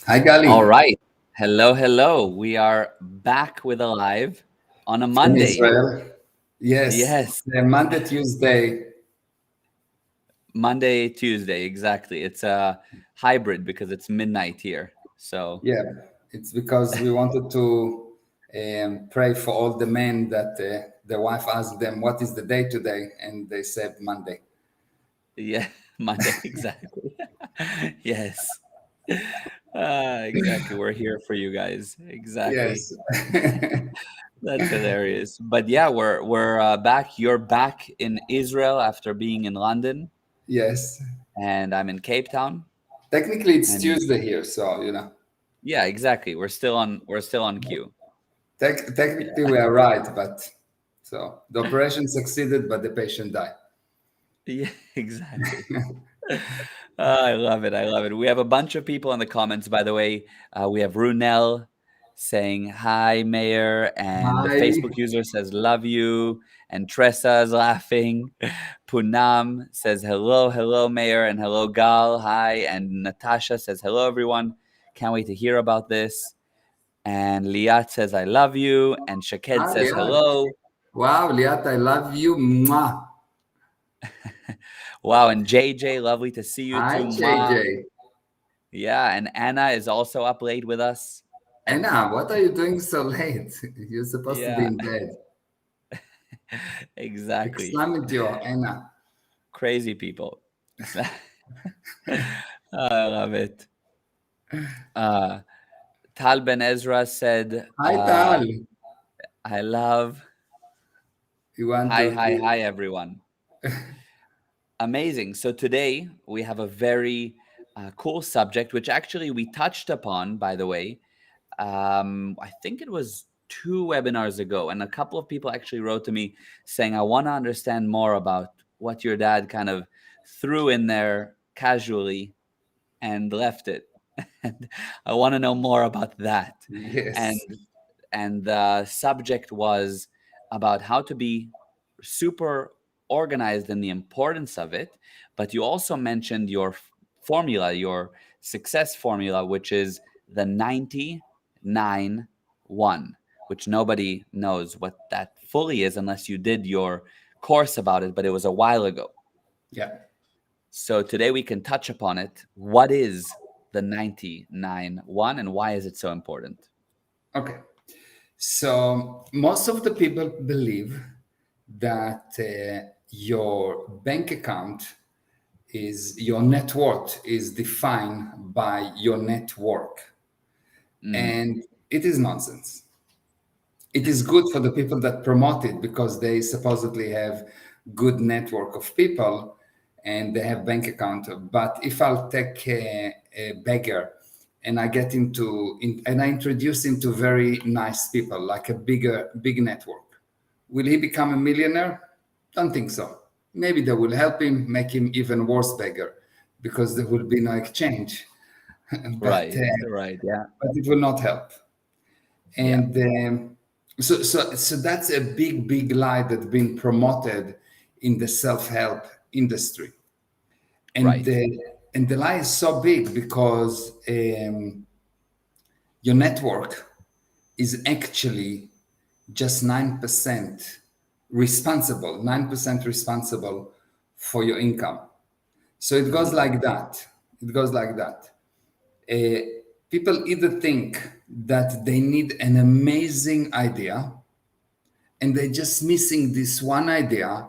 Hi, All Gali, right. Hello, hello. We are back with a live on a from Monday. Israel. Yes, Yes, Monday, Tuesday. Monday, Tuesday, exactly. It's a hybrid because it's midnight here. So, Yeah, it's because we wanted to pray for all the men that the wife asked them, "What is the day today?" And they said Monday. yeah, Monday, exactly. Yes. Exactly. We're here for you guys. Exactly. Yes, That's hilarious. But yeah, we're back. You're back in Israel after being in London, yes. and I'm in Cape Town. Technically, it's And Tuesday here, so yeah, exactly. We're still on cue. technically we are right, but so the operation succeeded, but the patient died. Yeah, exactly. I love it. I love it. We have a bunch of people in the comments, by the way. We have Runel saying hi, Mayor, and the Hi. Facebook user says love you, and Tressa is laughing. Punam says hello, hello, Mayor, and hello, Gal. Hi, and Natasha says hello, everyone. Can't wait to hear about this. And Liat says I love you, and Shaked Hi, says Liat. hello. Wow, Liat, I love you. Mwah. Wow, and JJ, lovely to see you Hi, too. Mwah. JJ. Yeah, and Anna is also up late with us. Anna, what are you doing so late? You're supposed to be Yeah, in bed. exactly. Exclamation, Anna. Crazy people. I love it. Uh, Tal Ben Ezra said, Hi, Tal. I love. You want Hi, to? hi, hi, everyone. Amazing. So today we have a very cool subject, which actually we touched upon, by the way. I think it was two webinars ago, and a couple of people actually wrote to me saying, I want to understand more about what your dad kind of threw in there casually and left it. And I want to know more about that. And Yes. the subject was about how to be super organized and the importance of it. But you also mentioned your formula, your success formula, which is the 99-1, which nobody knows what that fully is unless you did your course about it, but it was a while ago. Yeah. So today we can touch upon it. What is the 99-1 and why is it so important? Okay. So most of the people believe that your bank account is your net worth is defined by your network, Mm, and it is nonsense. It is good for the people that promote it because they supposedly have good network of people and they have bank account. But if I'll take a beggar and I get and I introduce him to very nice people, like a big network, will he become a millionaire? Don't think so. Maybe they will help him, make him even worse beggar, because there will be no exchange. but right, right. Yeah, but it will not help. yeah, And so that's a big lie that's been promoted in the self-help industry, and right, the lie is so big because your network is actually just 9% responsible for your income. So it goes mm, like that. It goes like that. uh, People either think that they need an amazing idea and they're just missing this one idea,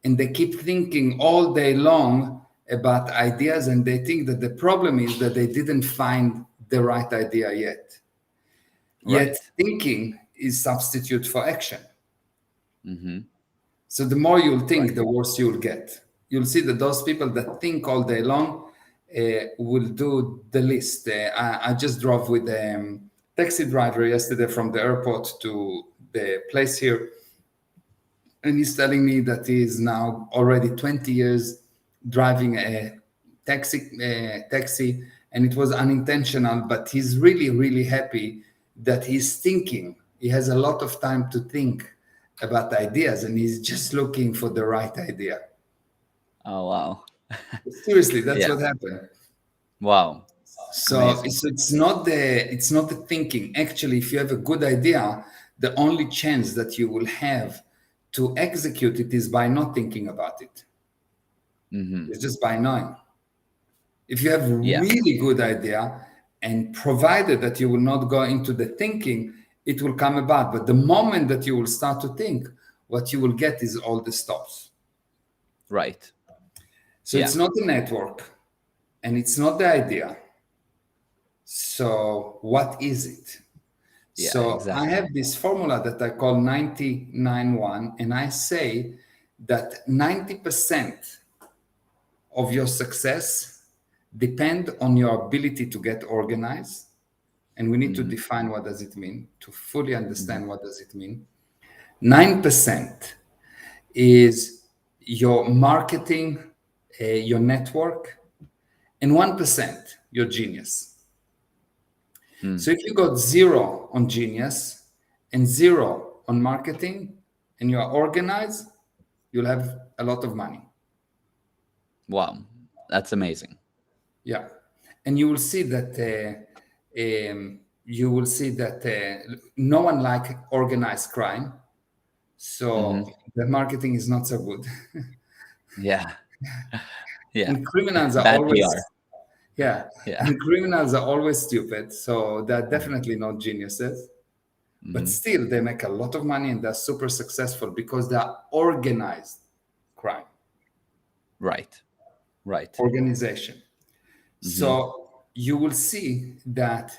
and they keep thinking all day long about ideas, and they think that the problem is that they didn't find the right idea yet right. thinking is substitute for action. Mm-hmm, So the more you'll think, right, the worse you'll get. You'll see that those people that think all day long will do the list. I just drove with a taxi driver yesterday from the airport to the place here, and he's telling me that he is now already 20 years driving a taxi, and it was unintentional, but he's really happy that he's thinking. He has a lot of time to think about ideas, and he's just looking for the right idea. oh wow. Seriously, that's Yeah, what happened. wow. So Amazing. it's not the thinking. Actually, if you have a good idea, the only chance that you will have to execute it is by not thinking about it. Hmm. It's just by knowing. If you have a Yeah. really good idea, and provided that you will not go into the thinking, it will come about. But the moment that you will start to think, what you will get is all the stops. Right. So Yeah. it's not the network and it's not the idea. So what is it? Yeah. So I Exactly. have this formula that I call 99-1, and I say that 90% of your success depend on your ability to get organized. And we need to Hmm. define what does it mean to fully Hmm. understand what does it mean. 9% is your marketing, your network, and 1% your genius. Mm. So if you got zero on genius and zero on marketing and you are organized, you'll have a lot of money. Wow. That's amazing. Yeah. And you will see that no one like organized crime. Hmm. So the marketing is not so good. Yeah. Yeah. And criminals are Bad always, PR. yeah, Yeah. and criminals are always stupid. So they're Mm. definitely not geniuses. But Hmm. still, they make a lot of money and they're super successful because they're organized crime, Right. Right. organization. Hmm. So you will see that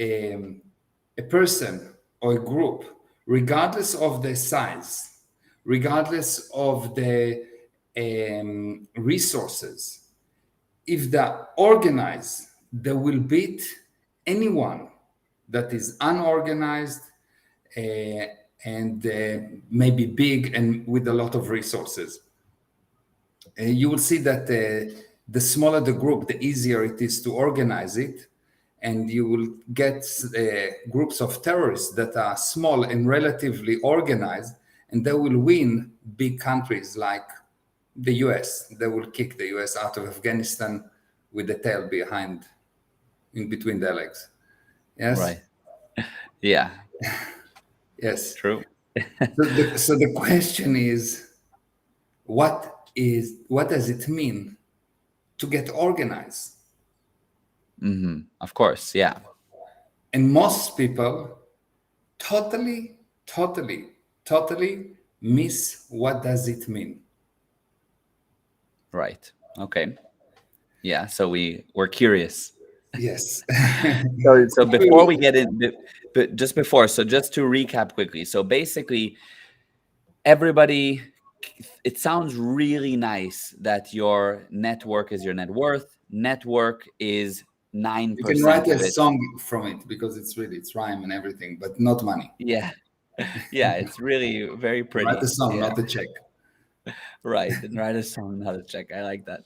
um, a person or a group, regardless of the size, regardless of the resources, if they're organized, they will beat anyone that is unorganized uh, and maybe big and with a lot of resources. You will see that the smaller the group, the easier it is to organize it. And you will get groups of terrorists that are small and relatively organized, and they will win big countries like the US. They will kick the US out of Afghanistan with the tail behind, in between their legs. Yes? Right. Yeah. Yes. True. So the question is, what does it mean to get organized? Hmm. Of course. Yeah. And most people totally, totally, totally miss what does it mean. Right. Okay. Yeah. So we're curious. Yes. So before we get in, but just before, so just to recap quickly. So basically, everybody, it sounds really nice that your network is your net worth. Network is You can 9% write a of it. song from it because it's rhyme and everything, but not money. Yeah. Yeah. It's really very Write a pretty. song, Yeah. not a check. Right. And write a song, not a check. I like that.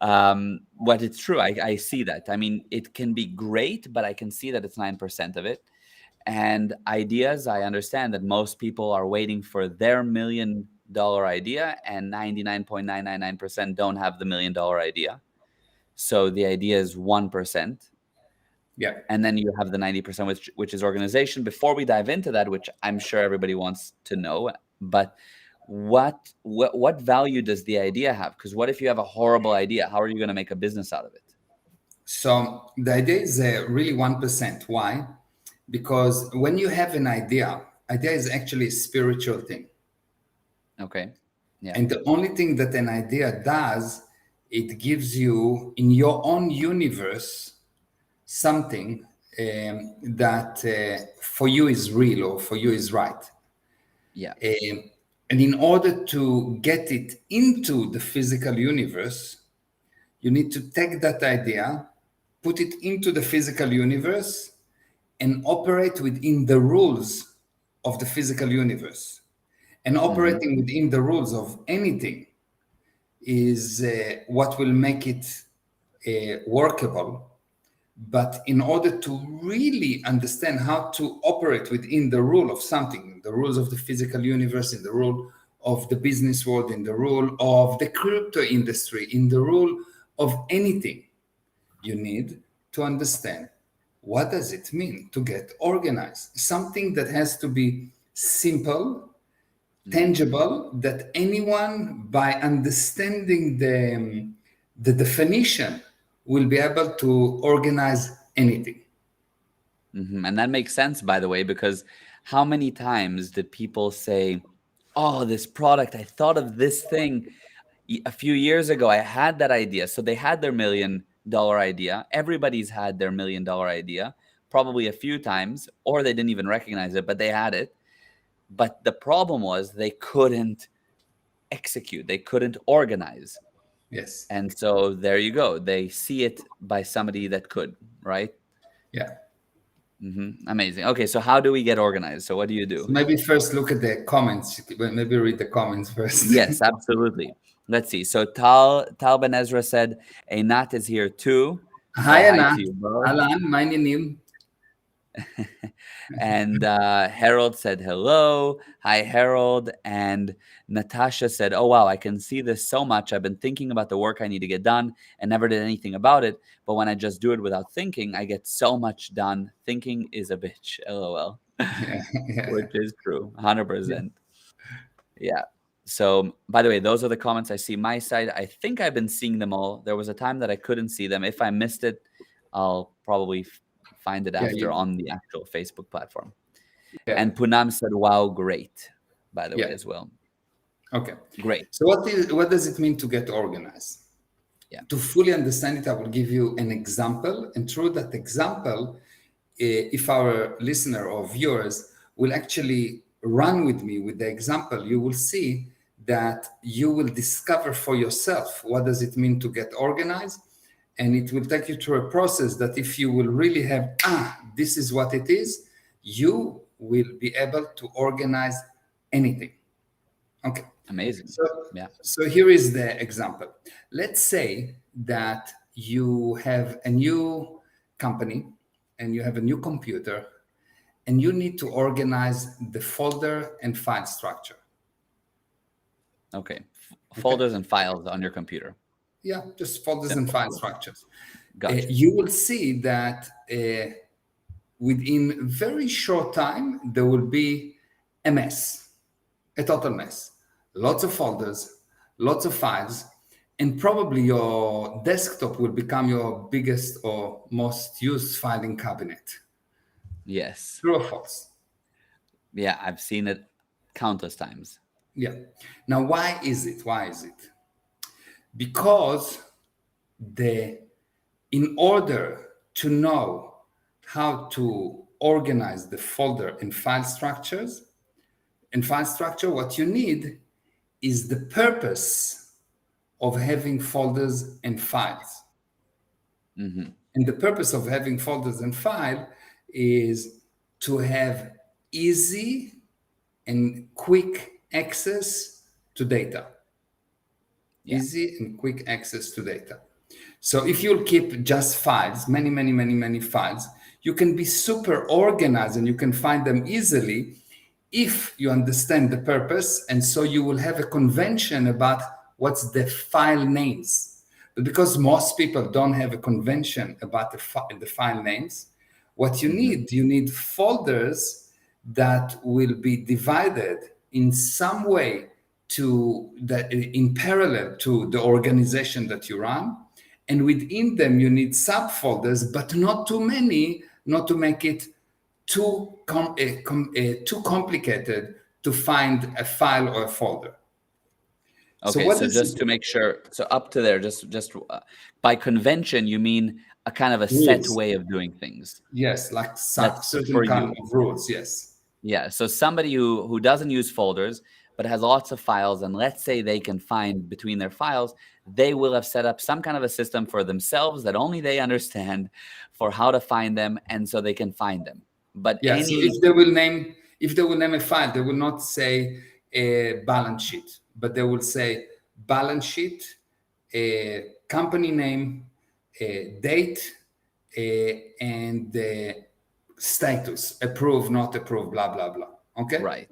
But it's true. I see that. I mean, it can be great, but I can see that it's 9% of it. And ideas, I understand that most people are waiting for their $1 million idea, and 99.999% don't have the $1 million idea. So the idea is 1%. Yeah. And then you have the 90%, which is organization. Before we dive into that, which I'm sure everybody wants to know, but what value does the idea have? Because what if you have a horrible idea? How are you going to make a business out of it? So the idea is really 1%. Why? Because when you have an idea is actually a spiritual thing. Okay. Yeah. And the only thing that an idea does, it gives you in your own universe something that for you is real or for you is right. Yeah. And in order to get it into the physical universe, you need to take that idea, put it into the physical universe, and operate within the rules of the physical universe. And Hmm. operating within the rules of anything is what will make it workable. But in order to really understand how to operate within the rule of something, the rules of the physical universe, in the rule of the business world, in the rule of the crypto industry, in the rule of anything, you need to understand what does it mean to get organized. Something that has to be simple, tangible, that anyone, by understanding the definition, will be able to organize anything. And that makes sense, by the way, because how many times did people say, "Oh, this product, I thought of this thing a few years ago. I had that idea." So they had their $1 million idea. Everybody's had their $1 million idea, probably a few times, or they didn't even recognize it, but they had it. But the problem was they couldn't execute, they couldn't organize. Yes. And so there you go. They see it by somebody that could, right? Yeah. Amazing. Okay, so how do we get organized? So what do you So do? maybe first look at the comments. Maybe read the comments first. Yes, absolutely. Let's see. So Tal Ben Ezra said, Einat is here too. So Hi, hi Anna. to you both. Alan, my name. And Harold said hello. Hi, Harold. And Natasha said, "Oh, wow, I can see this so much. I've been thinking about the work I need to get done and never did anything about it. But when I just do it without thinking, I get so much done. Thinking is a bitch." LOL. Yeah, yeah, Which is true. 100%. Yeah. So, by the way, those are the comments I see my side. I think I've been seeing them all. There was a time that I couldn't see them. If I missed it, I'll probably find it yeah, after on the actual Facebook platform. yeah, And Punam said, "Wow, great," by the way, yeah. as well. Okay. Great. So what does it mean to get organized? Yeah. To fully understand it, I will give you an example, and through that example, if our listener or viewers will actually run with me with the example, you will see that you will discover for yourself what does it mean to get organized, and it will take you through a process that if you will really have, this is what it is, you will be able to organize anything. Okay. Amazing. So, Yeah. so here is the example. Let's say that you have a new company and you have a new computer and you need to organize the folder and file structure. Okay. Folders and files on your computer. Yeah, just folders and file structures. Gotcha. You will see that within very short time, there will be a mess, a total mess. Lots of folders, lots of files, and probably your desktop will become your biggest or most used filing cabinet. Yes. True or false? Yeah, I've seen it countless times. Yeah. Now, why is it? Why is it? Because in order to know how to organize the folder and file structures, what you need is the purpose of having folders and files. And the purpose of having folders and file is to have easy and quick access to data. Yeah. Easy and quick access to data. So if you'll keep just files, many files, you can be super organized and you can find them easily if you understand the purpose. And so you will have a convention about what's the file names. But because most people don't have a convention about the file names, what you need folders that will be divided in some way in parallel to the organization that you run. And within them, you need subfolders, but not too many, not to make it too complicated to find a file or a folder. Okay, so just to make sure, so up to there, just by convention, you mean a kind of a set way of doing things. Yes, like That's certain kind of rules, yes. Yeah, so somebody who doesn't use folders, but has lots of files, and let's say they can find between their files, they will have set up some kind of a system for themselves that only they understand for how to find them, and so they can find them. But yeah, so if they will name a file, they will not say a balance sheet, but they will say balance sheet, company name, date, and the status, approve, not approve, blah blah blah. Okay.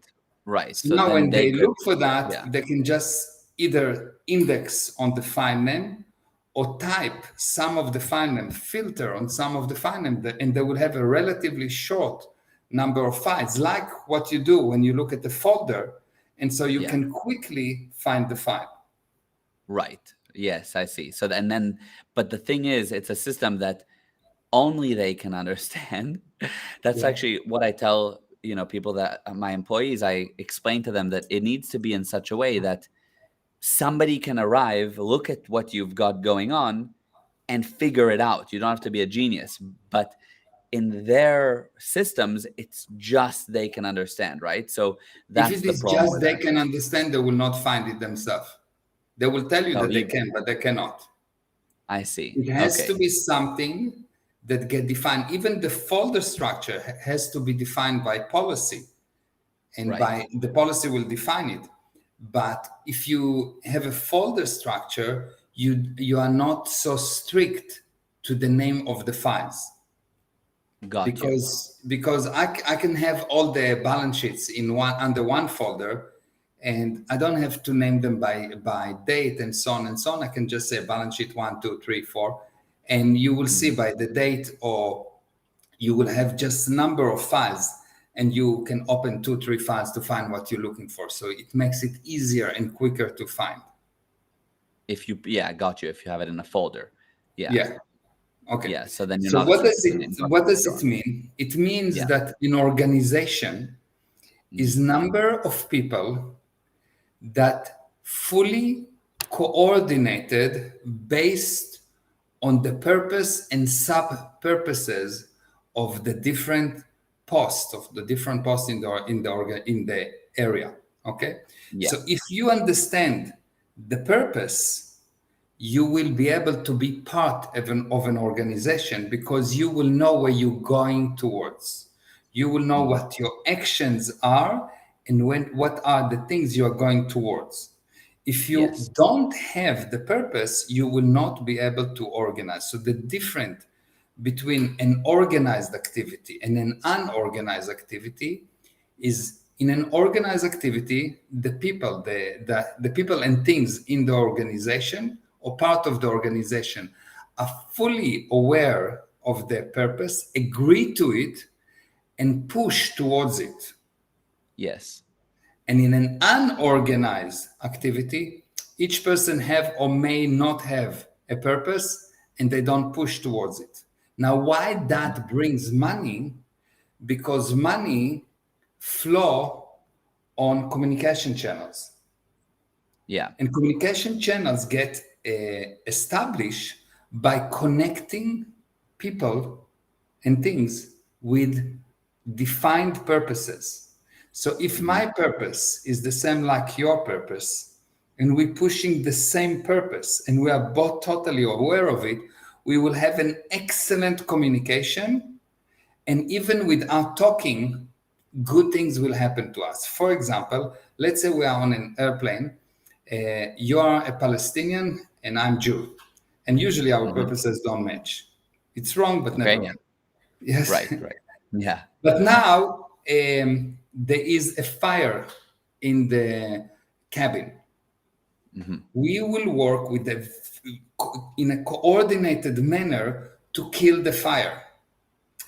Right. So now when they look for that, they can just either index on the file name or type some of the file name, filter on some of the file name, and they will have a relatively short number of files, like what you do when you look at the folder, and so you Yeah. can quickly find the file. Right. Yes, I see. So and then, but the thing is, it's a system that only they can understand. That's Yeah. actually what I tell, people that my employees, I explain to them that it needs to be in such a way that somebody can arrive, look at what you've got going on, and figure it out. You don't have to be a genius, but in their systems, it's just they can understand, right? So If that's it the is problem just with they that. can understand, they will not find it themselves. They will tell you Oh, that they can, but they cannot. I see. It has to Okay. be something that get defined. Even the folder structure has to be defined by policy, and Right. by the policy will define it. But if you have a folder structure, you are not so strict to the name of the files, Got you. because I can have all the balance sheets in one under one folder, and I don't have to name them by date and so on and so on. I can just say balance sheet 1, 2, 3, 4, and you will see Mhm. by the date, or you will have just a number of files, and you can open 2, 3 files to find what you're looking for. So it makes it easier and quicker to find. Yeah, got you. If you have it in a folder. Yeah. Yeah. Okay. Yeah. So then you're So not what does restricted to the it name. Got what you. does it Sure. mean? It means Yeah. that an organization is Mhm. number of people that fully coordinated based on the purpose and sub purposes of the different posts in the area. Okay, so Yes. if you understand the purpose, you will be able to be part of an organization, because you will know where you're going towards. You will know Mhm. what your actions are, and what are the things you are going towards. If you Yes. don't have the purpose, you will not be able to organize. So the difference between an organized activity and an unorganized activity is, in an organized activity, the people and things in the organization or part of the organization are fully aware of their purpose, agree to it, and push towards it. Yes. And in an unorganized activity, each person have or may not have a purpose, and they don't push towards it. Now, why Mhm. that brings money? Because money flow on communication channels, Yeah. and communication channels get established by connecting people and things with defined purposes. So if Mhm. my purpose is the same like your purpose, and we're pushing the same purpose, and we are both totally aware of it, we will have an excellent communication. And even without talking, good things will happen to us. For example, let's say we are on an airplane. You are a Palestinian and I'm Jew, and usually our Mhm. purposes don't match. It's wrong, but Okay. never Yeah. wrong. Yes. Right. Right. Yeah. But now there is a fire in the cabin. Mhm. We will work in a coordinated manner to kill the fire,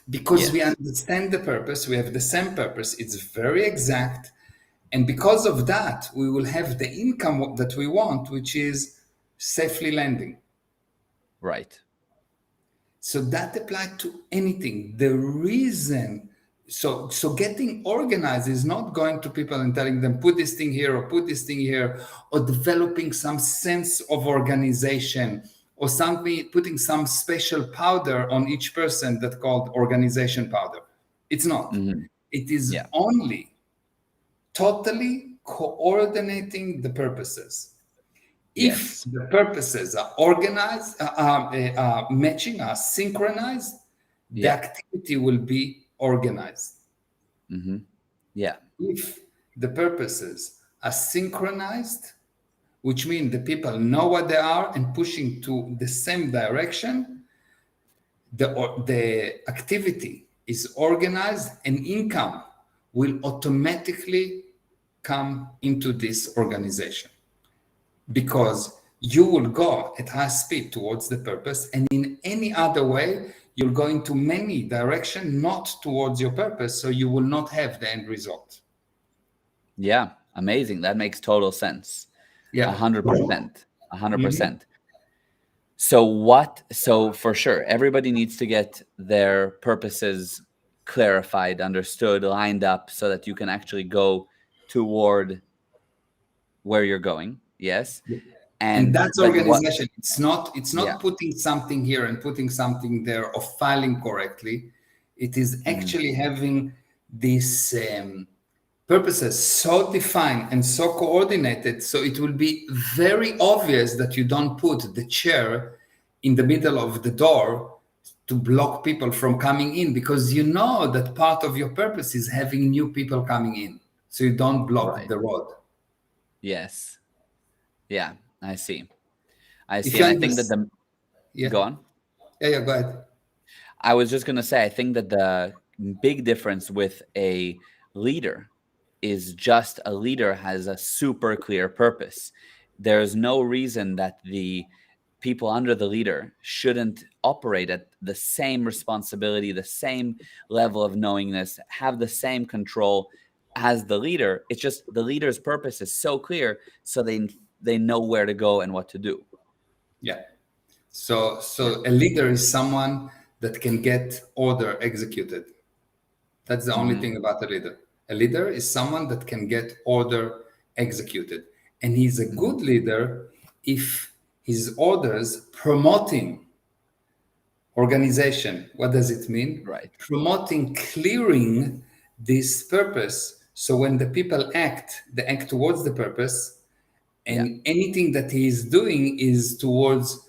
because we Yes. understand the purpose. We have the same purpose. It's very exact. And because of that, we will have the income that we want, which is safely landing. Right. So that applies to anything. The reason, so getting organized is not going to people and telling them put this thing here or put this thing here, or developing some sense of organization, or something, putting some special powder on each person that called organization powder. It's not. Mhm. It is Yeah. only totally coordinating the purposes. If Yes. the purposes are organized, are matching, are synchronized, the Yeah. activity will be organized. Mhm. Yeah. If the purposes are synchronized, which means the people know what they are and pushing to the same direction, the activity is organized, and income will automatically come into this organization, because you will go at high speed towards the purpose, and in any other way you'll go into many direction, not towards your purpose, so you will not have the end result. Yeah, amazing. That makes total sense. Yeah. 100%. Mhm. 100%. So for sure, everybody needs to get their purposes clarified, understood, lined up so that you can actually go toward where you're going. Yes. And And that's but what organization. It's yeah. not putting something here and putting something there or filing correctly. It is Mhm. actually having these purposes so defined and so coordinated, so it will be very obvious that you don't put the chair in the middle of the door to block people from coming in, because you know that part of your purpose is having new people coming in, so you don't block Right. the road. Yes. Yeah, I see. I If see. you And I think that understand, the yeah, go on. yeah, go ahead. I was just going to say, I think that the big difference with a leader is just a leader has a super clear purpose. There's no reason that the people under the leader shouldn't operate at the same responsibility, the same level of knowingness, have the same control as the leader. It's just the leader's purpose is so clear, so they know where to go and what to do. Yeah. So, Yeah. a leader is someone that can get order executed. That's the only Hmm. thing about a leader. A leader is someone that can get order executed. And he's a Hmm. good leader if his orders promoting organization. What does it mean? Right. Promoting clearing this purpose. So when the people act, they act towards the purpose, Yeah. and anything that he is doing is towards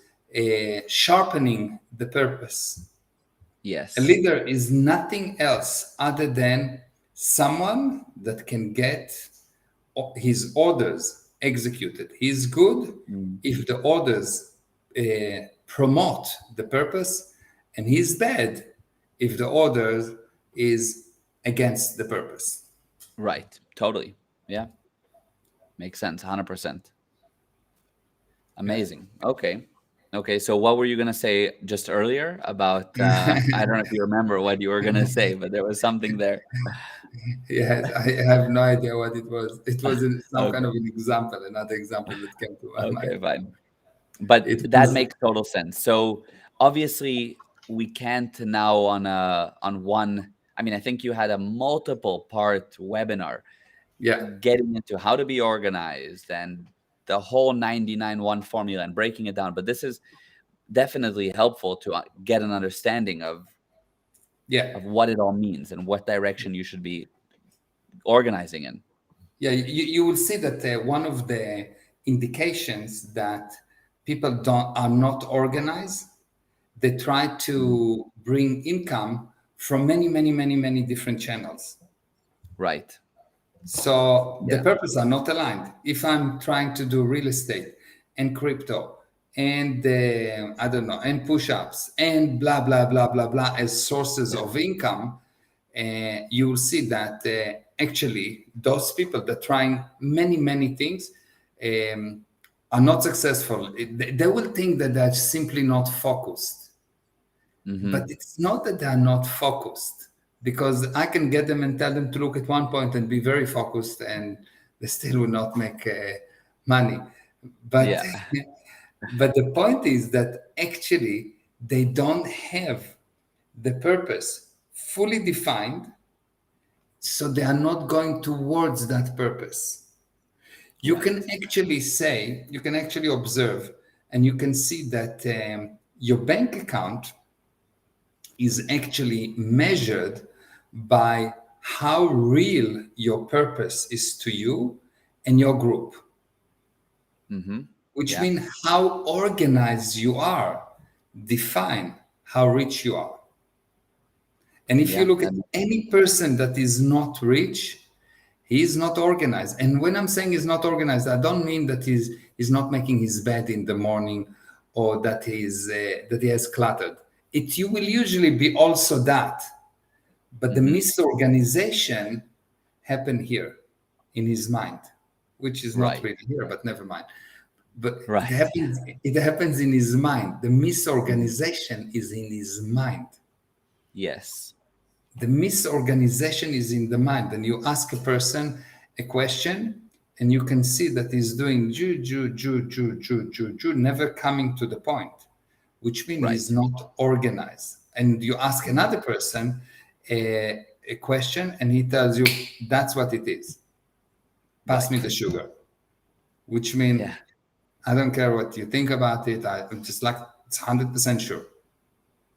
sharpening the purpose. A Yes. leader is nothing else other than someone that can get his orders executed. He's good Mm. if the orders promote the purpose, and he's bad if the orders is against the purpose. Right. Totally. Yeah. Makes sense. 100%. Amazing. Okay. Okay. So what were you going to say just earlier about, I don't know if you remember what you were going to say, but there was something there. Yes, I have no idea what it was. It was some kind Okay. of an example, another example that came to my mind. Okay. Fine. But It that was, makes total sense. So obviously we can't now on one, I mean, I think you had a multiple part webinar yeah, getting into how to be organized and the whole 99-1 formula and breaking it down. But this is definitely helpful to get an understanding yeah, of what it all means and what direction you should be organizing in. yeah. You will see that one of the indications that people don't are not organized. They try Mm. to bring income from many different channels. Right. So the Yeah. purpose are not aligned. If I'm trying to do real estate and crypto and I don't know, and push-ups and blah blah blah blah blah as sources of income, you will see that actually those people that trying many things um, are not successful. They will think that they're simply not focused, Mm-hmm. but it's not that they are not focused, because I can get them and tell them to look at one point and be very focused, and they still will not make money. But Yeah. but the point is that actually they don't have the purpose fully defined, so they are not going towards that purpose. You can Right. actually say, you can actually observe, and you can see that your bank account is actually measured by how real your purpose is to you and your group, Mm-hmm. which Yeah. means how organized you are, define how rich you are. And if you Yeah. look at That makes sense. any person that is not rich, he is not organized. And when I'm saying he's not organized, I don't mean that he's not making his bed in the morning, or that he has cluttered. It you will usually be also that. But the Mm-hmm. misorganization happened here in his mind, which is not Right. really here, but never mind. but it Right. happens. It happens in his mind. The misorganization is in his mind. Yes. The misorganization is in the mind. And you ask a person a question, and you can see that he's doing never coming to the point, which means he's Right. not organized. And you ask another person a question, and he tells you, that's what it is. Pass me Right. the sugar, which means Yeah. I don't care what you think about it. I'm just like, it's 100% sure.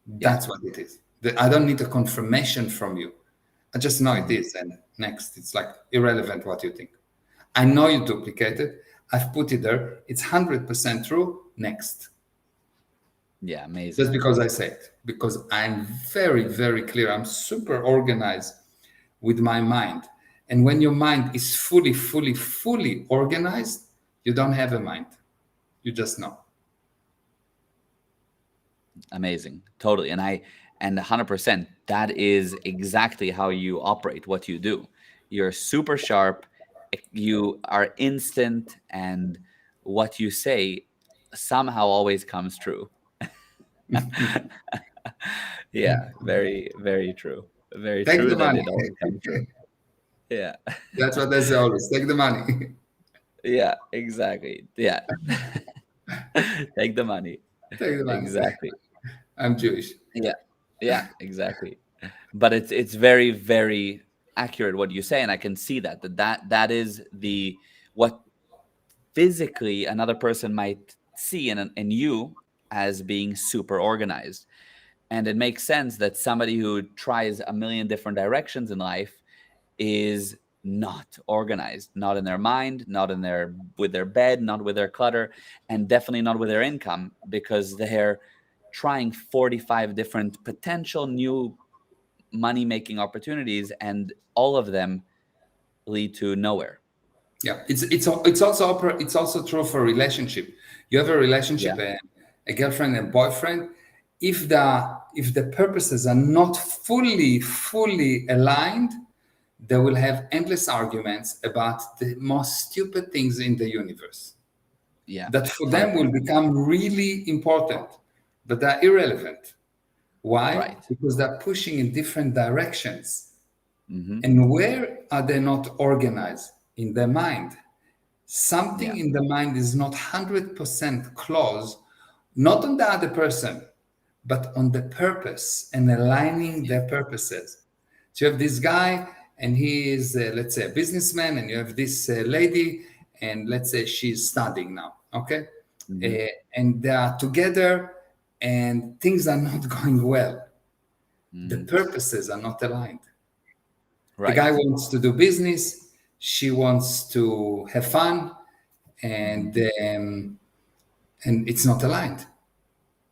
Yeah. That's what it is. I don't need a confirmation from you. I just know it Mhm. is. And next, it's like irrelevant what you think. I know you duplicated. I've put it there. It's 100% true. Next. Yeah. Just Amazing. because I say it. Because I'm very, very clear. I'm super organized with my mind. And when your mind is fully, fully, fully organized, you don't have a mind. You just know. Amazing. Totally. And 100%, that is exactly how you operate, what you do. You're super sharp, you are instant, and what you say somehow always comes true. Yeah, very, very true. Very Take true the that money. it always comes true. Yeah. That's what I say always. Take the money. Yeah, exactly. Yeah. Take the money. Take the money. Exactly. I'm Jewish. Yeah. Yeah, exactly. But it's very, very accurate what you say, and I can see that is the what physically another person might see in you as being super organized. And it makes sense that somebody who tries a million different directions in life is not organized, not in their mind, not in their with their bed, not with their clutter, and definitely not with their income, because they're trying 45 different potential new money making opportunities, and all of them lead to nowhere. Yeah, it's also true for relationship. You have a Yeah. relationship, a girlfriend and boyfriend. If the purposes are not fully aligned, they will have endless arguments about the most stupid things in the universe Yeah. that for them will 100%. become really important, but they're irrelevant. Why? Right. Because they're pushing in different directions. Hmm. And where are they not organized? In their mind. Something Yeah. in the mind is not 100% close, not on the other person, but on the purpose and aligning Yeah. their purposes. So you have this guy, and he is, let's say, a businessman, and you have this lady, and let's say she's studying now, okay? Hmm. Uh, and they are together, and things are not going well. The Hmm. purposes are not aligned. The guy Right. wants to do business, she wants to have fun, Hmm. and it's not aligned.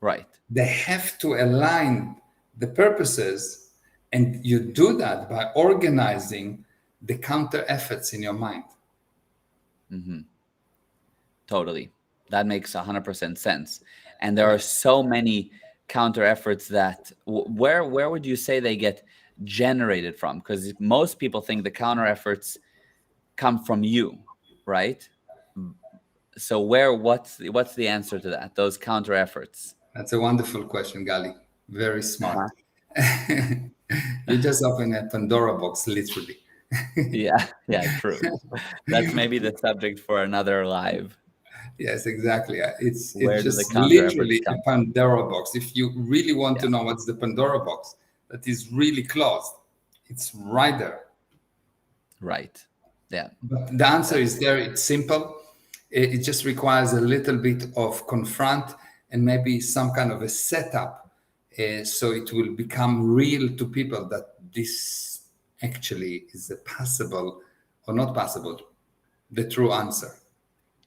Right. They have to align the purposes, and you do that by organizing the counter efforts in your mind. Hmm. Totally. That makes 100% sense. And there are Yeah, so many counter efforts that where would you say they get generated from? Because most people think the counter efforts come from you, right? So what's the answer to that? Those counter efforts. that's a wonderful question, Gali. Very Uh-huh. smart. You just open a Pandora box, literally. Yeah, yeah, true. That's maybe the subject for another live. Yes, exactly. It's Where do the just counter efforts literally a come from? Pandora box. If you really want Yeah. to know what's the Pandora box, that is really closed. It's right there. Right. Yeah. But the answer That's is there. It's simple. It just requires a little bit of confront and maybe some kind of a setup, so it will become real to people that this actually is a possible or not possible, the true answer.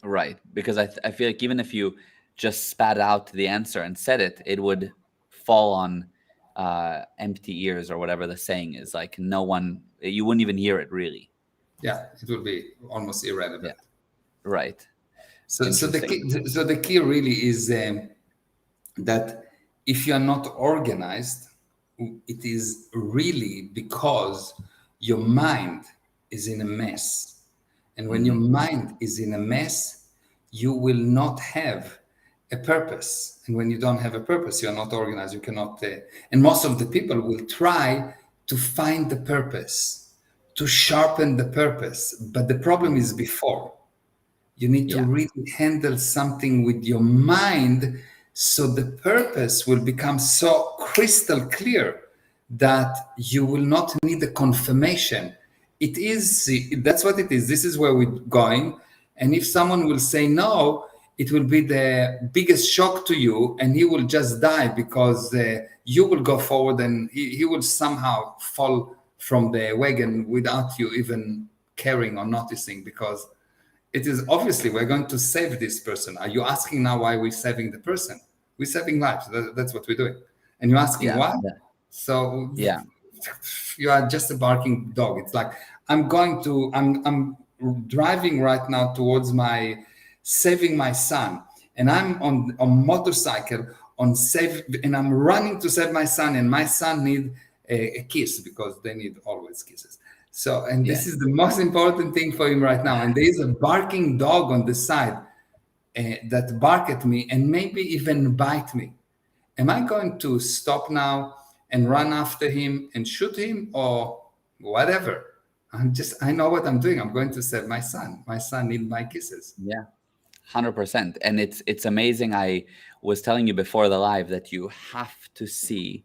right. Because I feel like even if you just spat out the answer and said it, it would fall on empty ears or whatever the saying is. Like no one, you wouldn't even hear it really. Yeah, it will be almost Yeah. irrelevant. Right. So the Interesting. key really is that if you are not organized, it is really because your mind is in a mess. And when your Hmm. mind is in a mess, you will not have a purpose. And when you don't have a purpose, you're not organized. You cannot. And most of the people will try to find the purpose, to sharpen the purpose. But the problem is Mhm. before. You need to Yeah. really handle something with your mind so the purpose will become so crystal clear that you will not need a confirmation. It is, that's what it is. This is where we're going. And if someone will say no, it will be the biggest shock to you, and he will just die because you will go forward and he will somehow fall from the wagon without you even caring or noticing, because it is obviously we're going to save this person. Are you asking now why we're saving the person? We're saving lives. That's what we're doing. And you're asking Yeah. why? Yeah. So Yeah. you are just a barking dog. It's like I'm driving right now towards my saving my son, and I'm on a motorcycle on save, and I'm running to save my son, and my son need a kiss because they need always kisses. So, and this Yes. is the most important thing for him right now. And there is a barking dog on the side that bark at me and maybe even bite me. Am I going to stop now and run after him and shoot him or whatever? I know what I'm doing. I'm going to save my son. My son needs my kisses. Yeah. 100%. And it's amazing. I was telling you before the live that you have to see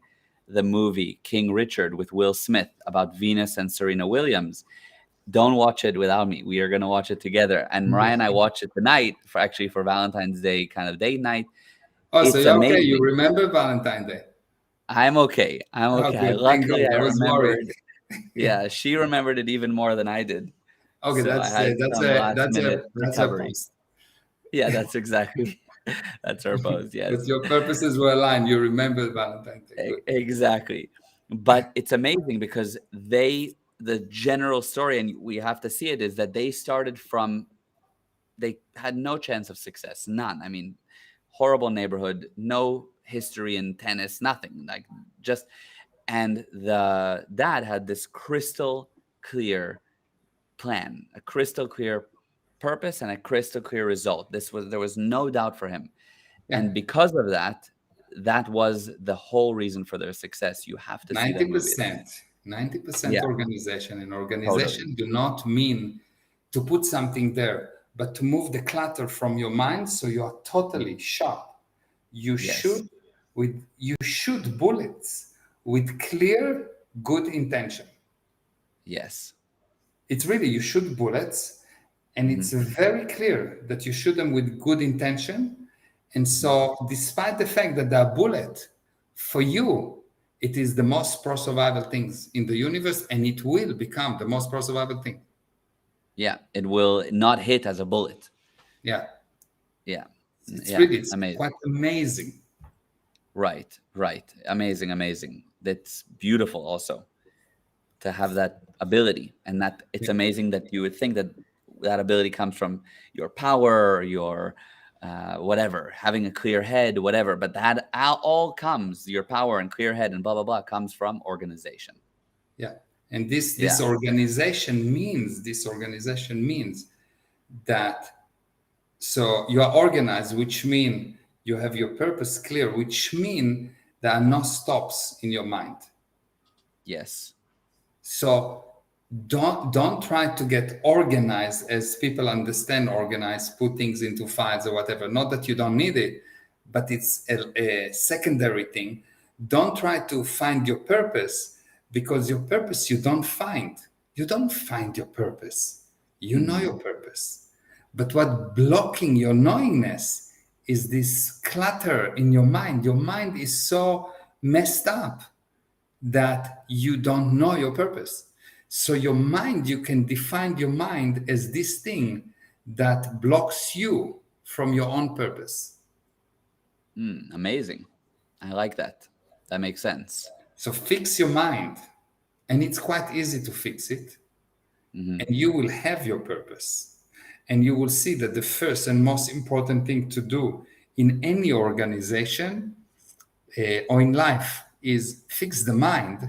the movie King Richard with Will Smith about Venus and Serena Williams. Don't watch it without me. We are going to watch it together. And Mariah and I watch it tonight for Valentine's Day kind of date night. Oh, so It's you're okay. You amazing. remember Valentine's Day. I'm okay. I'm Oh, okay. good. Thank God. Luckily, I I was worried. remembered. Yeah, she remembered it even more than I did. Okay, So I that's had that's some a last that's a minute that's a recovery. post. Yeah, that's exactly. That's our pose. But Yes. your purposes were aligned. You remember Valentine's Day. Good. Exactly. But it's amazing because the general story, and we have to see it, is that they started from, they had no chance of success, none. I mean, horrible neighborhood, no history in tennis, nothing. Like just, and the dad had this crystal clear plan, a crystal clear purpose, and a crystal clear result. There was no doubt for him. Yeah. And because of that, that was the whole reason for their success. You have to see that movie. 90%, 90% Yeah, organization. And totally. organization do not mean to put something there, but to move the clutter from your mind so you are totally sharp. You Yes. should you shoot bullets with clear, good intention. Yes. It's really you shoot bullets, and Hmm. it's very clear that you shoot them with good intention. And Hmm. so, despite the fact that they're bullet, for you, it is the most pro-survival things in the universe, and it will become the most pro-survival thing. Yeah, it will not hit as a bullet. Yeah, Yeah. it's Yeah, really it's amazing. quite amazing. Right, right. Amazing, amazing. That's beautiful also to have that ability. And that it's Yeah, amazing that you would think that that ability comes from your power, your whatever, having a clear head, whatever. But that all comes, your power and clear head and blah, blah, blah, comes from organization. yeah. And this Yeah. this organization means that so you are organized, which mean you have your purpose clear, which mean there are no stops in your mind. Yes. So don't try to get organized as people understand organized, put things into files or whatever. Not that you don't need it, but it's a secondary thing. Don't try to find your purpose, because your purpose you don't find. You don't find your purpose. You know Hmm. your purpose. But what blocking your knowingness is this clutter in your mind. Your mind is so messed up that you don't know your purpose. So your mind, you can define your mind as this thing that blocks you from your own purpose. Amazing. I like that. That makes sense. So fix your mind, and it's quite easy to fix it, Hmm. and you will have your purpose. And you will see that the first and most important thing to do in any organization or in life is fix the mind,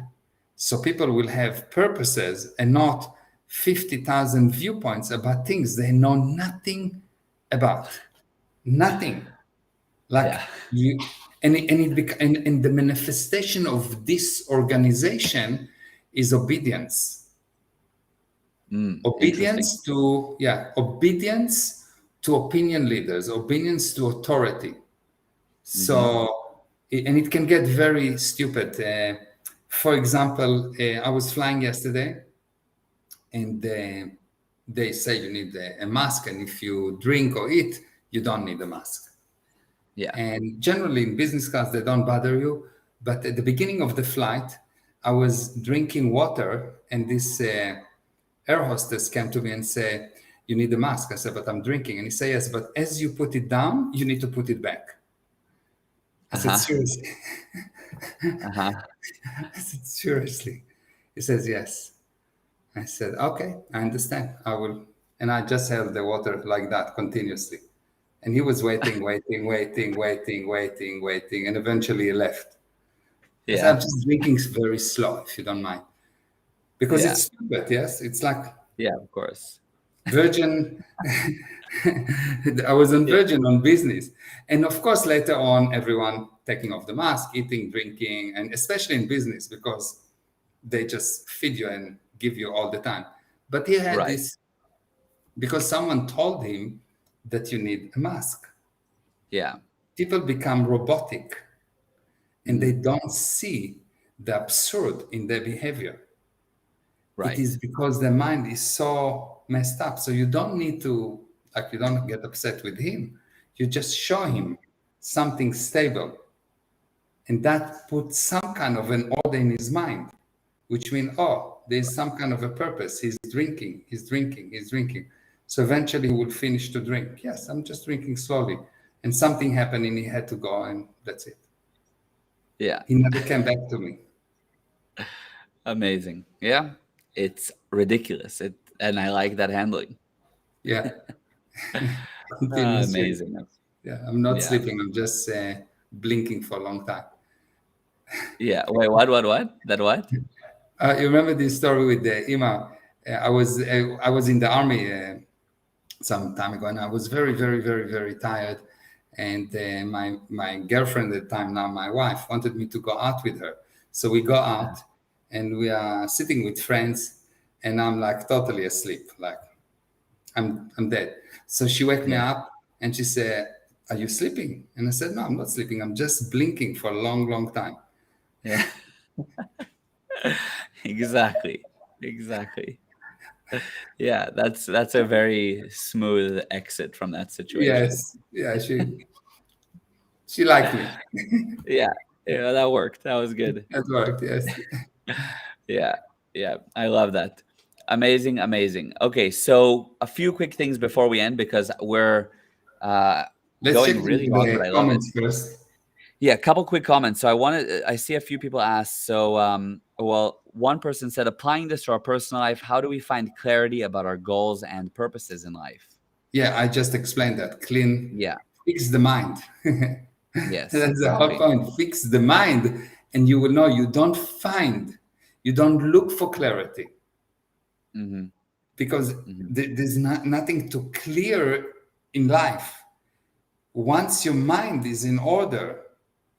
so people will have purposes and not 50,000 viewpoints about things they know nothing about. Nothing. Like Yeah. you, and the manifestation of this organization is obedience. Interesting. Obedience to opinion leaders, obedience to authority. Hmm. So, and it can get very stupid. For example, I was flying yesterday, and they say you need a mask, and if you drink or eat, you don't need a mask. Yeah. And generally in business class, they don't bother you. But at the beginning of the flight, I was drinking water, and this air hostess came to me and said, "You need a mask." I said, "But I'm drinking." And he said, "Yes, but as you put it down, you need to put it back." I said, Uh-huh. "Seriously?" Uh-huh. I said, "Seriously?" He says, "Yes." I said, "Okay, I understand. I will." And I just held the water like that continuously. And he was waiting. And eventually he left. I said, "I'm Yeah. just drinking very slow, if you don't mind." Because Yeah. it's stupid, yes? It's like Yeah, of course. Virgin. I was on Yeah. Virgin on business. And of course, later on, everyone taking off the mask, eating, drinking, and especially in business, because they just feed you and give you all the time. But he had Right. this because someone told him that you need a mask. Yeah. People become robotic and they Hmm. don't see the absurd in their behavior. It is Right. because their mind is so messed up. So you don't need to, like, you don't get upset with him. You just show him something stable. And that puts some kind of an order in his mind, which means, oh, there's some kind of a purpose. He's drinking. So eventually he will finish to drink. Yes, I'm just drinking slowly. And something happened and he had to go, and that's it. Yeah. He never came back to me. Amazing. Yeah. It's ridiculous. And I like that handling. Yeah, continuous drink. Amazing. Yeah, I'm not Yeah. sleeping. I'm just blinking for a long time. Yeah. Wait, what? That what? You remember this story with the Ima? I was in the army some time ago, and I was very tired. And my girlfriend at the time, now my wife, wanted me to go out with her. So we go out, and we are sitting with friends, and I'm like totally asleep, like I'm dead. So she woke me Yeah. up, and she said, "Are you sleeping?" And I said, "No, I'm not sleeping. I'm just blinking for a long time." Yeah. Exactly. Exactly. Yeah, that's a very smooth exit from that situation. Yes, yeah, she liked me. Yeah. Yeah, that worked. That was good. That worked. Yes. Yeah. Yeah. I love that. Amazing, amazing. Okay, so a few quick things before we end because we're uh Let's check going really long, but the I love it. comments first. Yeah, a couple quick comments. So I see a few people ask. So well, one person said applying this to our personal life, how do we find clarity about our goals and purposes in life? Yeah, I just explained that. Clean, Yeah. fix the mind. Yes, That's the whole exactly. point. Fix the mind, and you will know you don't look for clarity Hmm. because Hmm. there's nothing to clear in life. Once your mind is in order,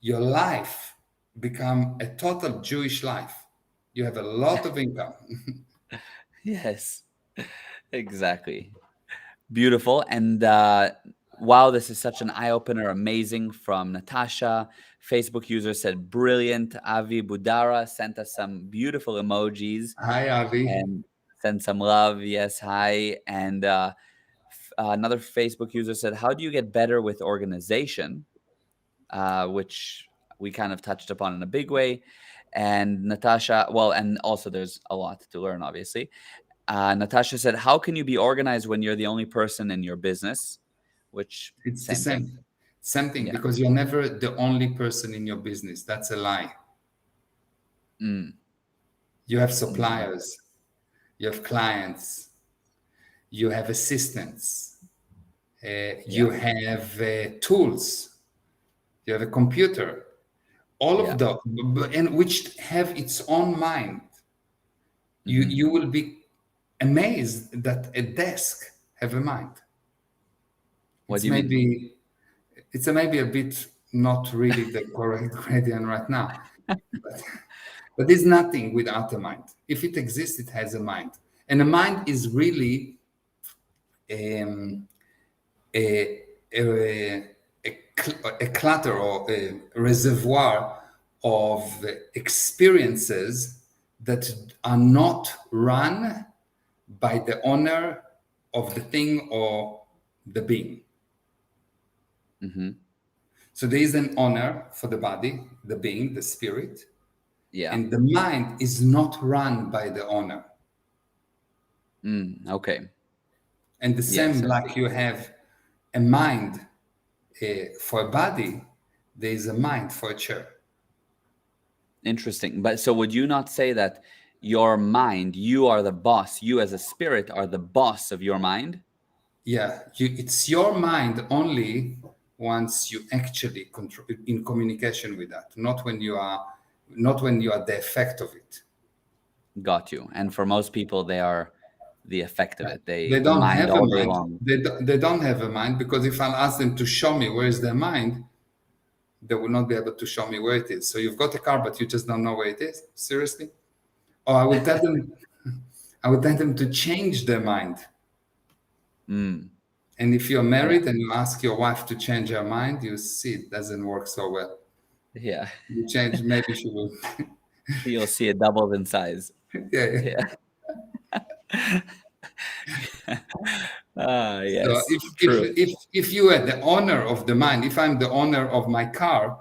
your life become a total Jewish life. You have a lot of income. Yes, exactly. Beautiful. And wow, this is such an eye opener. Amazing from Natasha. Facebook user said brilliant. Avi Budara sent us some beautiful emojis Hi, Avi. and send some love. Yes, hi. And another Facebook user said, how do you get better with organization? Which we kind of touched upon in a big way. And Natasha, well, and also there's a lot to learn, obviously. Natasha said, how can you be organized when you're the only person in your business? Which, It's the same thing. same thing, Yeah. because you're never the only person in your business. That's a lie. Mm, You have mhm. suppliers, you have clients, you have assistants, Yeah. you have tools, you have a computer, all Yeah. of them, and which have its own mind. Hmm. You will be amazed that a desk have a mind. What It's do you mean? maybe, It's maybe a bit not really the correct gradient right now, but, but there's nothing without a mind. If it exists, it has a mind. And a mind is really um, a, a clutter or a reservoir of experiences that are not run by the owner of the thing or the being. Mm-hmm. So there is an owner for the body, the being, the spirit, Yeah. and the mind is not run by the owner. Okay. And the Yes, same I like see. you have a mind for a body, there is a mind for a chair. Interesting. But so would you not say that your mind, you are the boss, you as a spirit are the boss of your mind? Yeah, it's your mind only once you actually control in communication with that, not when you are the effect of it. Got you. And for most people, they are the effect of it. They The don't mind have a all day mind. long. They don't have a mind because if I'll ask them to show me where is their mind, they will not be able to show me where it is. So you've got a car, but you just don't know where it is. Seriously? Or I would tell them to change their mind. Mm, And if you're yeah. married and you ask your wife to change her mind, you see it doesn't work so well. Yeah. You change, maybe she will. You'll see it doubled in size. Yeah, yeah. Yeah. Ah, So yes. if if True. if if you are the owner of the mind, if I'm the owner of my car,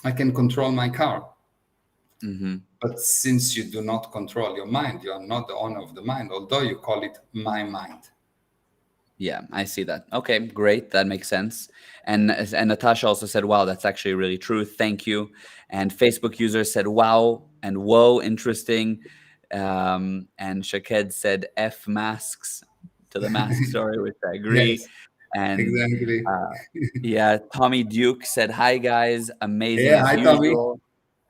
I can control my car. Hmm. But since you do not control your mind, you are not the owner of the mind, although you call it my mind. Yeah, I see that. Okay, great. That makes sense. And Natasha also said, "Wow, that's actually really true. Thank you." And Facebook user said, "Wow" and "Whoa, interesting." And Shaked said, "F masks" to the mask story, which I agree. Yes, And exactly. uh, yeah, Tommy Duke said, "Hi guys, amazing Yeah, as hi Tommy. usual."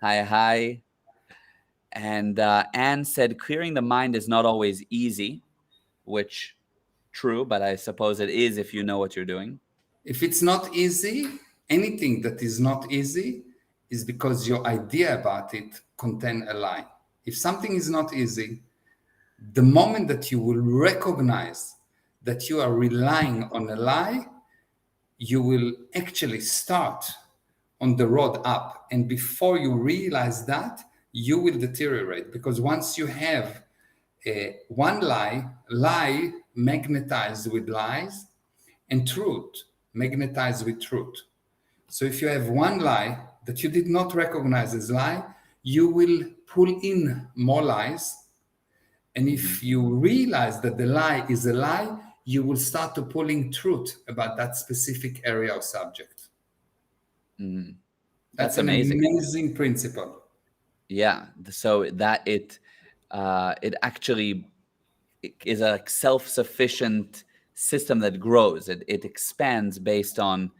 Hi, hi. And Anne said, "Clearing the mind is not always easy," which true, but I suppose it is if you know what you're doing. If it's not easy, anything that is not easy is because your idea about it contain a lie. If something is not easy, the moment that you will recognize that you are relying on a lie, you will actually start on the road up. And before you realize that, you will deteriorate because once you have one lie magnetized with lies, and truth magnetized with truth. So if you have one lie that you did not recognize as lie, you will pull in more lies. And Hmm. if you realize that the lie is a lie, you will start to pull in truth about that specific area or subject. Hmm. That's That's an amazing. amazing principle. Yeah. So that it actually is a self-sufficient system that grows. It expands based on,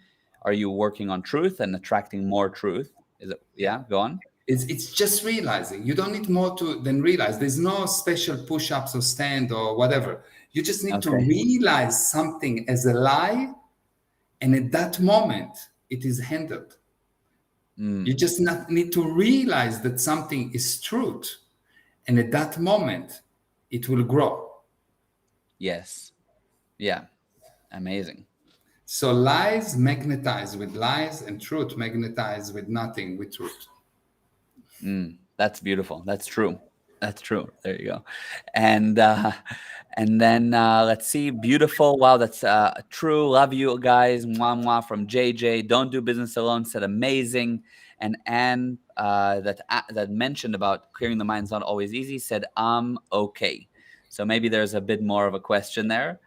are you working on truth and attracting more truth? Is it? Yeah. Yeah. Go on. It's just realizing. You don't need more than realize. There's no special push-ups or stand or whatever. You just need to Okay. realize something as a lie, and at that moment, it is handled. You Mm. just not need to realize that something is truth, and at that moment, it will grow. Yes. Yeah. Amazing. So lies magnetize with lies, and truth magnetize with nothing with truth. That's beautiful. That's true. That's true. There you go. And and then let's see. Beautiful. Wow, that's true. Love you guys. Mwah mwah from JJ. Don't do business alone. Said amazing. And Anne that mentioned about clearing the mind's not always easy. Said okay. So maybe there's a bit more of a question there,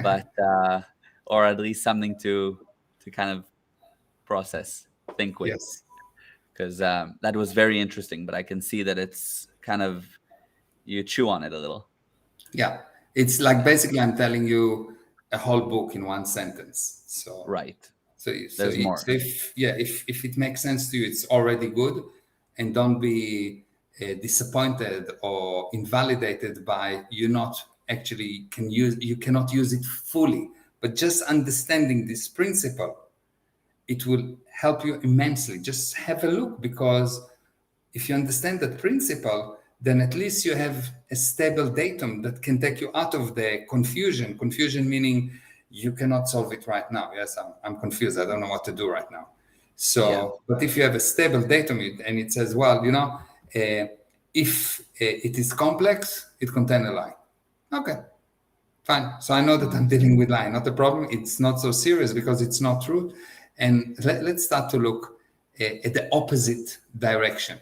but or at least something to kind of process, think with, Yes. because that was very interesting. But I can see that it's kind of, you chew on it a little. Yeah. It's like basically I'm telling you a whole book in one sentence. So Right. so There's more. if it makes sense to you, it's already good, and don't be disappointed or invalidated by you not actually you cannot use it fully, but just understanding this principle it will help you immensely. Just have a look, because if you understand that principle, then at least you have a stable datum that can take you out of the confusion. Confusion meaning you cannot solve it right now. Yes, I'm confused. I don't know what to do right now. Yeah. So, but if you have a stable datum and it says, well, if it is complex, it contains a lie. Okay, fine. So I know that I'm dealing with lie, not a problem. It's not so serious because it's not true. And let's start to look at the opposite direction.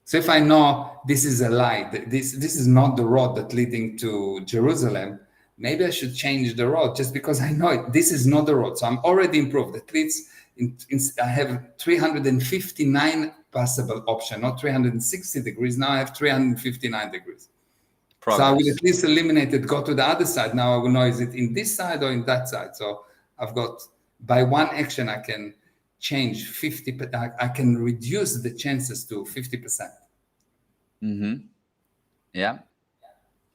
So if I know this is a lie, this is not the road that leading to Jerusalem, maybe I should change the road just because I know it. This is not the road. So I'm already improved. At least I have 359 possible option, not 360 degrees. Now I have 359 degrees. So I will Progress. at least eliminate it, go to the other side. Now I will know, is it in this side or in that side? So I've got, by one action, I can change 50, I can reduce the chances to 50%. Yeah.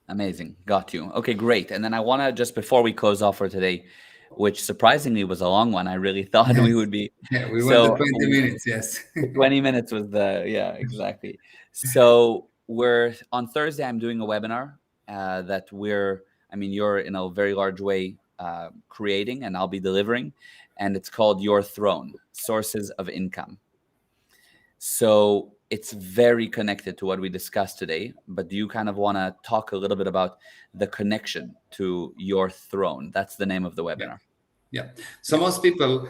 Amazing. Got you. Okay, great. And then I want to, just before we close off for today, which surprisingly was a long one. I really thought we Yes. would be. Yeah, we want the So 20 minutes, yes. the 20 minutes was yeah, exactly. So we're on Thursday, I'm doing a webinar that you're in a very large way creating, and I'll be delivering. And it's called Your Throne, Sources of Income. So it's very connected to what we discussed today, but do you kind of want to talk a little bit about the connection to your throne? That's the name of the webinar. Yeah. So most people,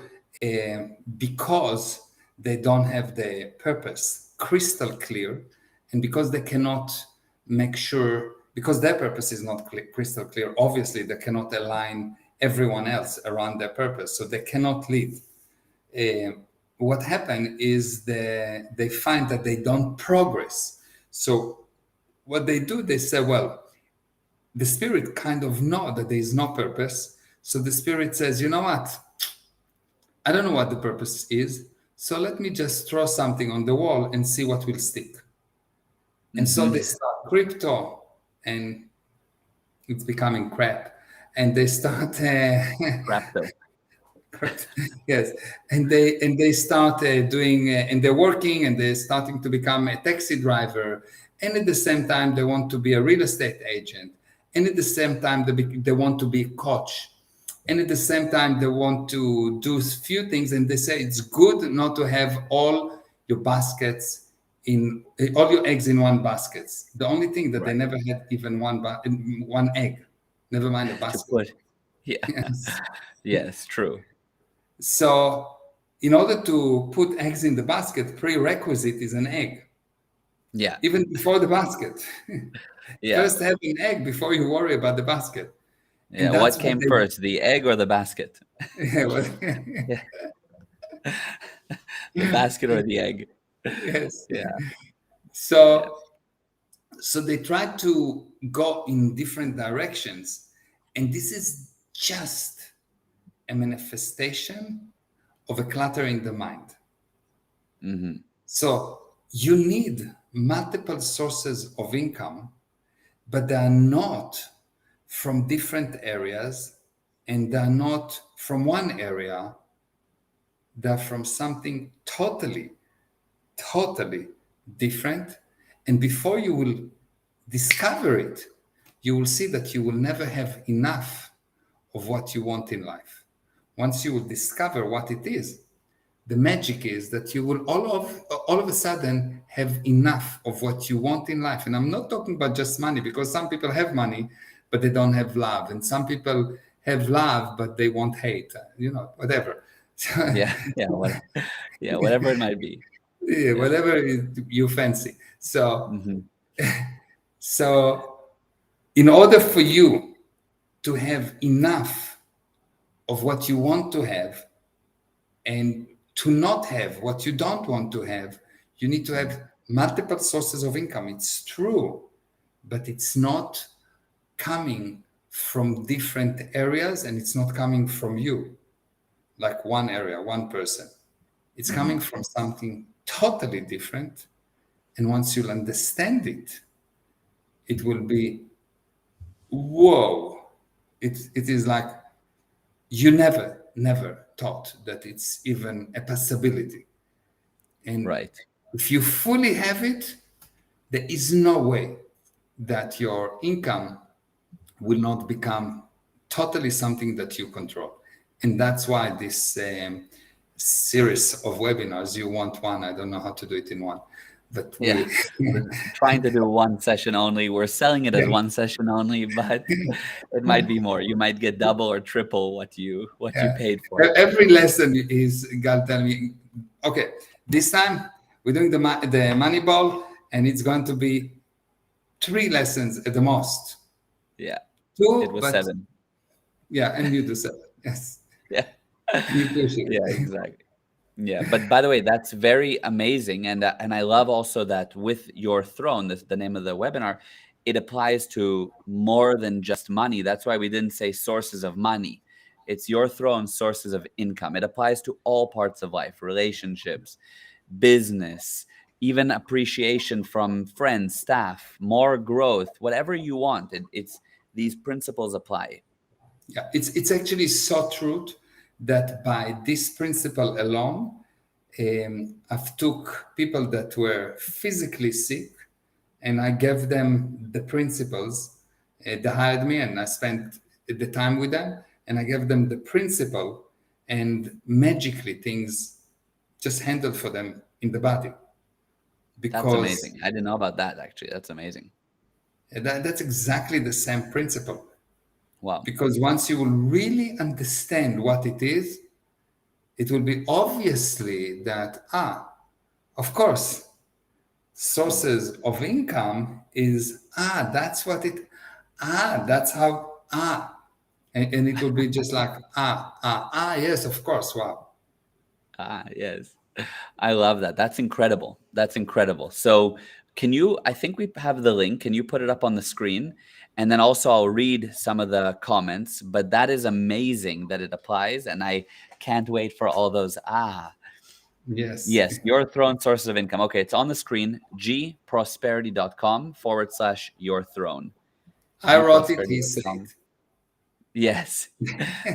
because they don't have the purpose crystal clear, and because they cannot make sure, because their purpose is not crystal clear, obviously they cannot align everyone else around their purpose, so they cannot lead. What happened is they find that they don't progress. So what they do, they say, well, the spirit kind of know that there is no purpose. So the spirit says, you know what? I don't know what the purpose is. So let me just throw something on the wall and see what will stick. And so they start crypto, and it's becoming crap. And they start Crypto. yes, and they start doing, and they're working, and they're starting to become a taxi driver, and at the same time they want to be a real estate agent, and at the same time they want to be a coach, and at the same time they want to do few things, and they say it's good not to have all your baskets in all your eggs in one basket. The only thing that they Right. never had even one egg, never mind a To basket. put, yeah. Yes. Yes, true. So, in order to put eggs in the basket, prerequisite is an egg, Yeah. even before the basket. Yeah. First, have an egg before you worry about the basket, Yeah. and What that's what came they. first, the egg or the basket? Yeah, Yeah. The basket or the egg? yes. Yeah. So, Yes. so they try to go in different directions, and this is just a manifestation of a clutter in the mind. So you need multiple sources of income, but they are not from different areas, and they're not from one area. They're from something totally different. And before you will discover it, you will see that you will never have enough of what you want in life. Once you will discover what it is, the magic is that you will all of a sudden have enough of what you want in life. And I'm not talking about just money, because some people have money but they don't have love, and some people have love but they want hate, whatever. Yeah. Yeah. Yeah. Whatever it might be. Yeah, Yeah. whatever you fancy. So Hmm. so in order for you to have enough of what you want to have, and to not have what you don't want to have, you need to have multiple sources of income. It's true, but it's not coming from different areas, and it's not coming from you, like one area, one person. It's coming from something totally different. And once you'll understand it, it will be, whoa. It is like you never thought that it's even a possibility. And Right. if you fully have it, there is no way that your income will not become totally something that you control. And that's why this series of webinars, you want one, I don't know how to do it in one, but Yeah. we, We're trying to do one session only. We're selling it as yeah, one session only, but it might be more. You might get double or triple what you yeah. paid for. Every lesson is God tell me, okay, this time we're doing the money ball, and it's going to be 3 lessons at the most. Yeah. It 2, was but 7. yeah, and you do 7. Yes, Yeah. you push Yeah, it. exactly. Yeah, but by the way, that's very amazing, and I love also that with your throne, this the name of the webinar, it applies to more than just money. That's why we didn't say sources of money. It's your throne, sources of income. It applies to all parts of life, relationships, business, even appreciation from friends, staff, more growth, whatever you want. It's these principles apply. Yeah, it's actually so true that by this principle alone, I've took people that were physically sick, and I gave them the principles. They hired me, and I spent the time with them, and I gave them the principle, and magically things just handled for them in the body, That's because amazing. I didn't know about that actually. That's amazing. that's exactly the same principle. Wow. Because once you will really understand what it will be obviously that, of course, Mm. sources of income is, that's what it, that's how, and it will be just like, yes, of course, wow. Ah, yes. I love that. That's incredible. That's incredible. So, can you, I think we have the link. Can you put it up on the screen? And then also I'll read some of the comments, but that is amazing that it applies. And I can't wait for all those. Yes. Yes, your throne sources of income. Okay, it's on the screen, gprosperity.com/your throne. I wrote it, he said gprosperity.com. Yes,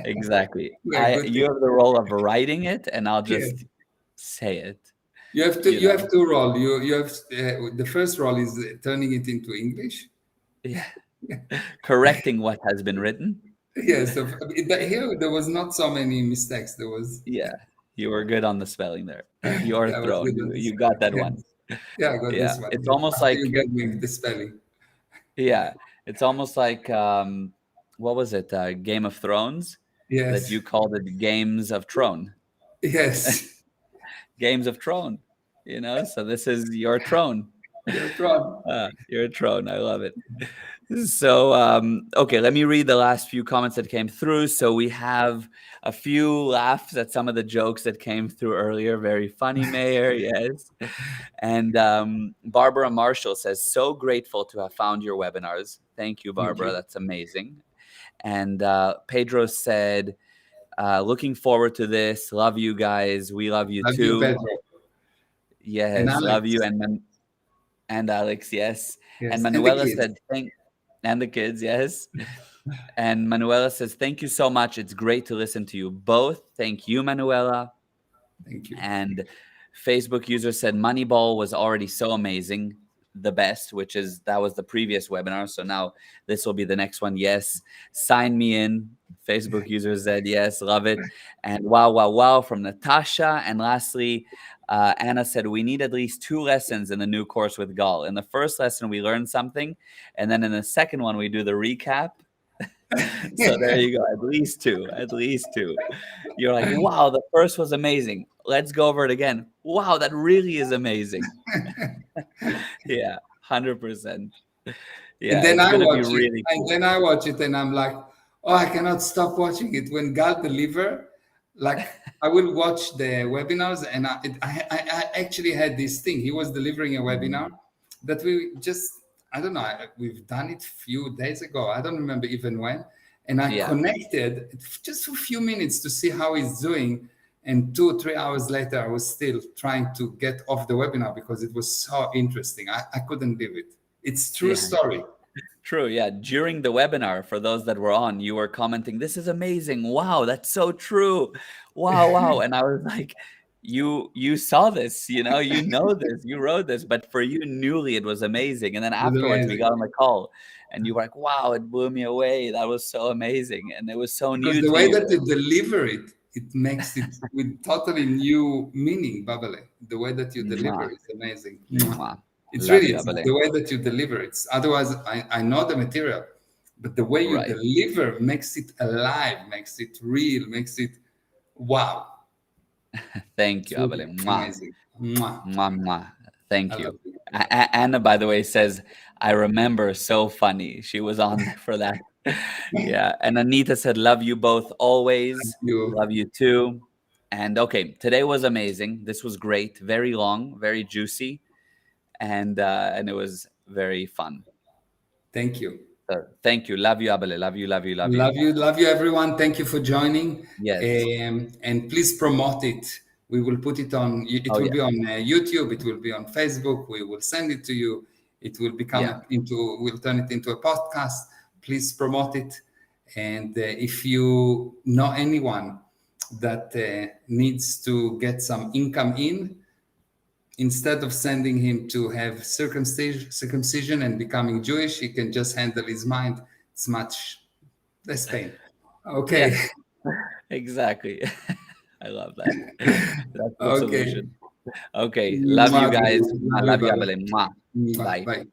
exactly. it. Good You thing. have the role of writing it, and I'll Yeah. just say it. You have to, You you have know, to roll. You have, the first roll is turning it into English. yeah, correcting what has been written. Yes, here there was not so many mistakes. There was, Yeah, you were good on the spelling there. Your yeah, I was throne, good on this. you got that Yeah, one. yeah, I got Yeah, this one. it's But almost after you like get me the spelling, yeah, it's almost like what was it? Game of Thrones that yes, you called it Games of Throne. yes, Games of Throne, you know? So this is your throne. your throne. Your throne. I love it. So, okay, let me read the last few comments that came through. So we have a few laughs at some of the jokes that came through earlier. Very funny, Mayor. Yes. And Barbara Marshall says, so grateful to have found your webinars. Thank you, Thank Barbara. you, That's amazing. And Pedro said, looking forward to this. Love you guys. We love you love you, too. Pedro and Yes, love you. Alex. And Alex, yes. And Yes, and the Manuela kids. said, and the kids, yes. And Manuela says, thank you so much. It's great to listen to you both. Thank you, Manuela. Thank you. And Facebook user said Moneyball was already so amazing, the best, which is that was the previous webinar. So now this will be the next one. Yes, sign me in. Facebook user said yes, love it. And wow, wow, wow from Natasha. And lastly, Anna said we need at least 2 lessons in the new course with Gal. In the first lesson, we learn something, and then in the second one, we do the recap. So there you go. At least 2. At least 2. You're like, wow, the first was amazing. Let's go over it again. Wow, that really is amazing. Yeah, 100%. And Yeah, then it's I gonna be watch it, really and cool. then I watch it, and I'm like, oh, I cannot stop watching it. When God deliver, like I will watch the webinars, and I actually had this thing. He was delivering a webinar that we just, I don't know, we've done it few days ago. I don't remember even when, and I Yeah, connected just for a few minutes to see how he's doing. And 2 or 3 hours later, I was still trying to get off the webinar because it was so interesting. I couldn't leave it. It's true yeah, story. True, yeah. During the webinar, for those that were on, you were commenting, "This is amazing. Wow, that's so true. Wow, wow." And I was like, you saw this, you know this, you wrote this, but for you newly it was amazing. And then It's afterwards we amazing. got on the call and you were like, "Wow, it blew me away. That was so amazing." And it was so Because new the to way you. that you deliver it, it makes it with totally new meaning, Babale. The way that you deliver Mwah, is amazing. Mwah. mwah. It's Love really you, it's Abale. the way that you deliver it. Otherwise, I know the material, but the way you Right. deliver makes it alive, makes it real, makes it wow. Thank It's you, really Abale. Mwah. amazing. Mwah. Mwah, mwah. I Thank love you. you. Anna, by the way, says, "I remember, so funny." She was on there for that. Yeah. And Anita said, "Love you both Thank always. you. Love you too." And okay, today was amazing. This was great. Very long, very juicy, and it was very fun. Thank you. So thank you. Love you, Abele. Love you, love you, love you. Love you, everyone. Thank you for joining, Yes. and please promote it. We will put it on. It Oh will yeah. be on YouTube. It will be on Facebook. We will send it to you. It will become Yeah. into. We'll turn it into a podcast. Please promote it, and if you know anyone that needs to get some income in, instead of sending him to have circumcision and becoming Jewish, he can just handle his mind. It's much less pain. Okay. Yes. Exactly. I love that. That's the Okay. solution. Okay. Love you guys. I Love you, love you, brother. Abele. Mwah. Bye. Bye. Bye.